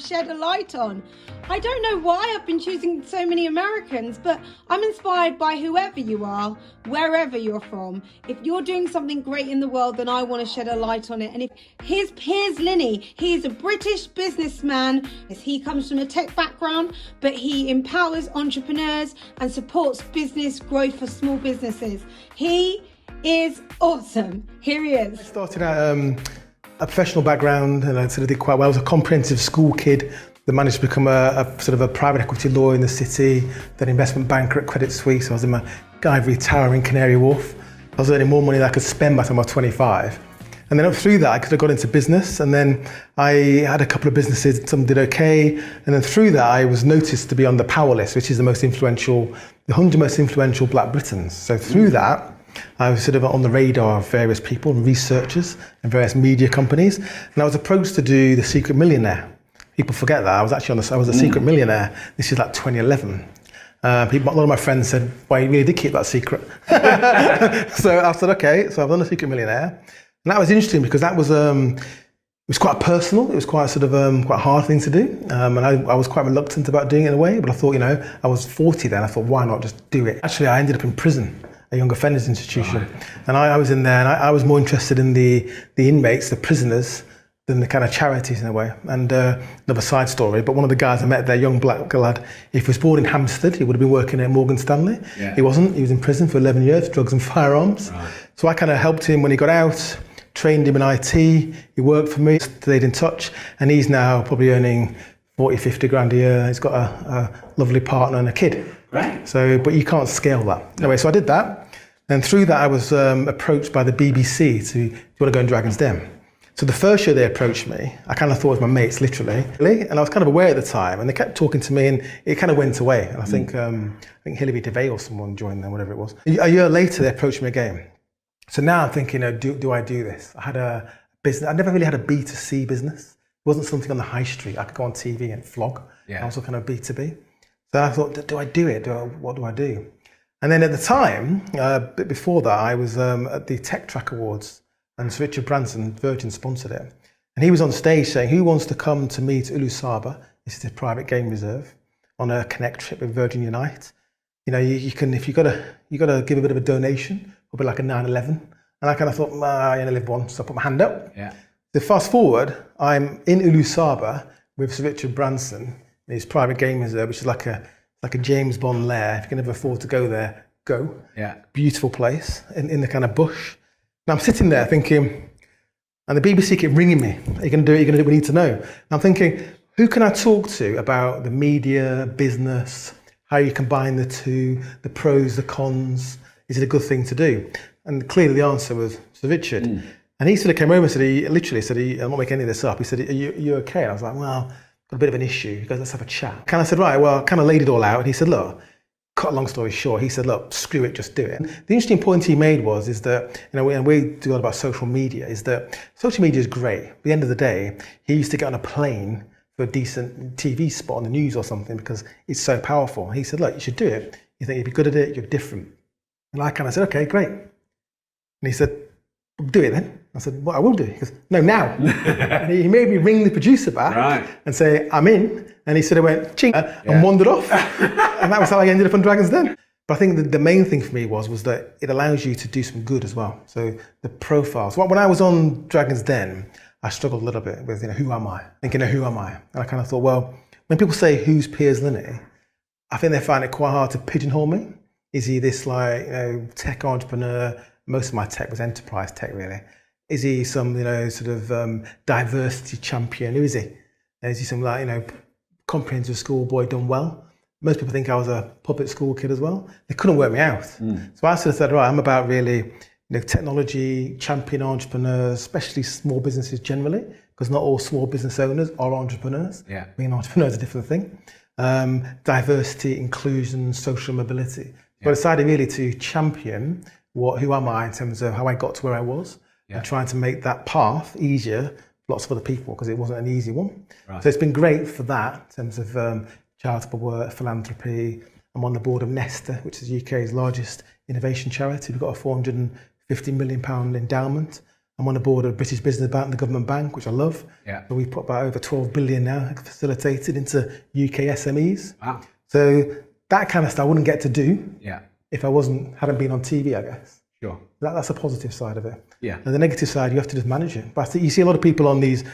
shed a light on. I don't know why I've been choosing so many Americans, but I'm inspired by whoever you are, wherever you're from. If you're doing something great in the world, then I want to shed a light on it. And here's Piers Linney. He is a British businessman. He comes from a tech background, but he empowers entrepreneurs and supports business growth for small businesses. He is awesome. Here he is. I started out a professional background, and I sort of did quite well. I was a comprehensive school kid that managed to become a sort of a private equity lawyer in the city, then investment banker at Credit Suisse. I was in my ivory tower in Canary Wharf. I was earning more money than I could spend by the time I was 25. And then up through that, I could have got into business, and then I had a couple of businesses, some did okay, and then through that I was noticed to be on the Power List, which is the 100 most influential Black Britons. So through that, I was sort of on the radar of various people and researchers and various media companies, and I was approached to do The Secret Millionaire. People forget that I was actually I was a secret millionaire. This is like 2011. A lot of my friends said, "Well, you really did keep that secret." So I said, "Okay." So I've done The Secret Millionaire, and that was interesting because that was it was quite personal. It was quite sort of quite a hard thing to do, and I was quite reluctant about doing it in a way. But I thought, I was 40 then. I thought, why not just do it? Actually, I ended up in prison, a young offenders institution. Right. And I was in there, and I was more interested in the inmates, the prisoners, than the kind of charities in a way. And another side story, but one of the guys I met there, young black lad, if he was born in Hampstead, he would have been working at Morgan Stanley. Yeah. He wasn't, he was in prison for 11 years, drugs and firearms. Right. So I kind of helped him when he got out, trained him in IT, he worked for me, stayed in touch, and he's now probably earning 40, 50 grand a year. He's got a lovely partner and a kid. Right. So, but you can't scale that. Anyway, so I did that. And through that, I was approached by the BBC to, do you want to go in Dragon's Den? So the first year they approached me, I kind of thought it was my mates, literally. And I was kind of aware at the time, and they kept talking to me, and it kind of went away. And I think Hilary DeVay or someone joined them, whatever it was. A year later, they approached me again. So now I'm thinking, do I do this? I had a business. I never really had a B2C business. It wasn't something on the high street. I could go on TV and flog. Yeah. I was kind of B2B. So I thought, do I do it? What do I do? And then at the time, a bit before that, I was at the Tech Track Awards, and Sir Richard Branson, Virgin, sponsored it. And he was on stage saying, who wants to come to meet Ulu Saba? This is a private game reserve, on a connect trip with Virgin Unite. You can, if you gotta give a bit of a donation, probably like a 9/11. And I kind of thought, I only live once, so I put my hand up. Yeah. So fast forward, I'm in Ulu Saba with Sir Richard Branson, in his private game reserve, which is like a James Bond lair. If you can ever afford to go there, go. Yeah. Beautiful place in the kind of bush. And I'm sitting there thinking, and the BBC keep ringing me. Are you going to do it? Are you going to do what we need to know? And I'm thinking, who can I talk to about the media, business, how you combine the two, the pros, the cons? Is it a good thing to do? And clearly the answer was Sir Richard. And he sort of came over and said, I'm not making any of this up. He said, are you okay? And I was like, well, got a bit of an issue. He goes, let's have a chat. Kind of said, right, well, kind of laid it all out. And he said, look, cut a long story short, he said, look, screw it, just do it. The interesting point he made is that, and we do a lot about social media, is that social media is great. At the end of the day, he used to get on a plane for a decent TV spot on the news or something because it's so powerful. He said, look, you should do it. You think you'd be good at it, you're different. And I kind of said, okay, great. And he said, do it then. I said, well, I will do it. He goes, no, now. And he made me ring the producer back and say, I'm in. And he sort of went, ching, and wandered off. And that was how I ended up on Dragon's Den. But I think that the main thing for me was that it allows you to do some good as well. So the profiles. When I was on Dragon's Den, I struggled a little bit with, who am I? Thinking, who am I? And I kind of thought, well, when people say, who's Piers Linney? I think they find it quite hard to pigeonhole me. Is he this tech entrepreneur? Most of my tech was enterprise tech, really. Is he some, diversity champion? Who is he? Is he some comprehensive school boy done well? Most people think I was a public school kid as well. They couldn't work me out. So I sort of said, right, I'm about really technology, champion entrepreneurs, especially small businesses generally, because not all small business owners are entrepreneurs. Yeah. Being an entrepreneur is a different thing. Diversity, inclusion, social mobility. So I decided really to champion who am I in terms of how I got to where I was, and trying to make that path easier for lots of other people, because it wasn't an easy one. Right. So it's been great for that in terms of charitable work, philanthropy. I'm on the board of Nesta, which is the UK's largest innovation charity. We've got a £450 million endowment. I'm on the board of British Business Bank, the government bank, which I love. Yeah. So we've put about over 12 billion now facilitated into UK SMEs. Wow. So that kind of stuff I wouldn't get to do if I hadn't been on TV, I guess. Sure. That's a positive side of it. Yeah. And the negative side, you have to just manage it. But you see a lot of people on these,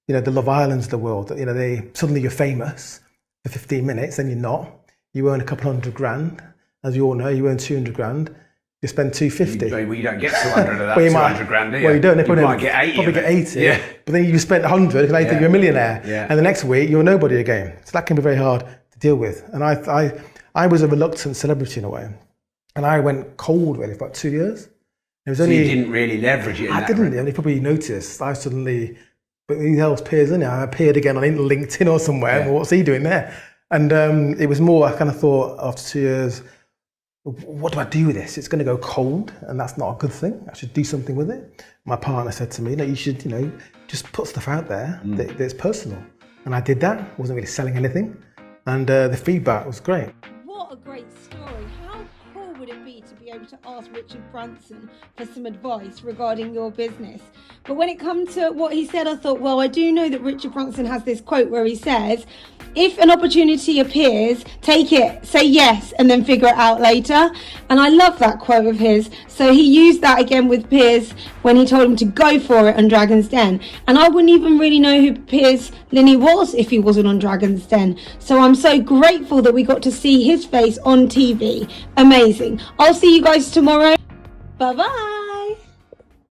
the Love Islands of the world, suddenly you're famous for 15 minutes, then you're not. You earn a couple $100,000. As you all know, you earn 200 grand. You spend 250. Well, you don't get 200 of that, well, 200 grand, do you? Well, you don't. You might get 80. Probably get 80. Yeah. But then you spent 100, and I think you're a millionaire. Yeah. And the next week, you're nobody again. So that can be very hard to deal with. And I was a reluctant celebrity in a way. And I went cold really for about 2 years. It was only, so you didn't really leverage it. I didn't. And you probably noticed. But who the hell's Piers Linney? I appeared again on LinkedIn or somewhere. Yeah. Well, what's he doing there? And it was more, I kind of thought after 2 years, what do I do with this? It's going to go cold, and that's not a good thing. I should do something with it. My partner said to me, no, you should, just put stuff out there that's personal. And I did that. I wasn't really selling anything. And the feedback was great. What a great story. How cool would it be to be able to ask Richard Branson for some advice regarding your business? But when it comes to what he said, I thought, well, I do know that Richard Branson has this quote where he says, if an opportunity appears, take it, say yes, and then figure it out later. And I love that quote of his. So he used that again with Piers when he told him to go for it on Dragon's Den. And I wouldn't even really know who Piers Linney was if he wasn't on Dragon's Den. So I'm so grateful that we got to see his face on TV. Amazing. I'll see you guys tomorrow. Bye-bye.